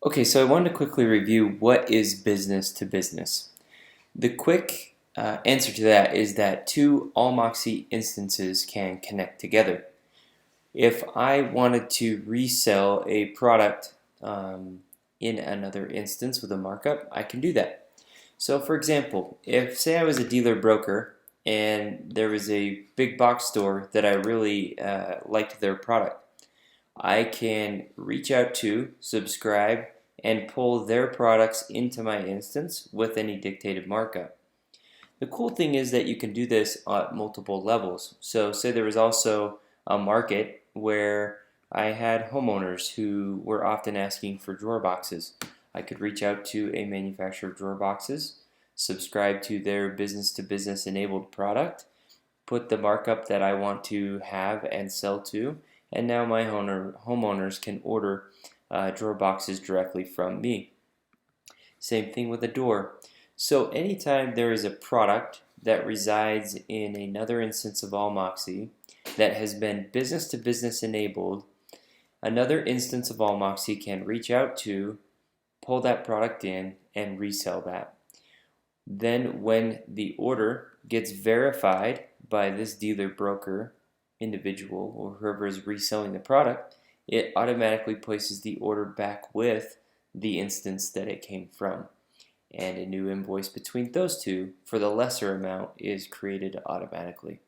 Okay, so I wanted to quickly review what is business to business. The quick answer to that is that two Allmoxy instances can connect together. If I wanted to resell a product in another instance with a markup, I can do that. So for example, if say I was a dealer broker and there was a big box store that I really liked their product, I can reach out to, subscribe, and pull their products into my instance with any dictated markup. The cool thing is that you can do this at multiple levels. So say there was also a market where I had homeowners who were often asking for drawer boxes. I could reach out to a manufacturer of drawer boxes, subscribe to their business to business enabled product, put the markup that I want to have and sell to, and now my homeowners can order drawer boxes directly from me. Same thing with a door. So anytime there is a product that resides in another instance of Allmoxy that has been business to business enabled, another instance of Allmoxy can reach out to, pull that product in, and resell that. Then when the order gets verified by this dealer broker individual or whoever is reselling the product, it automatically places the order back with the instance that it came from. And a new invoice between those two for the lesser amount is created automatically.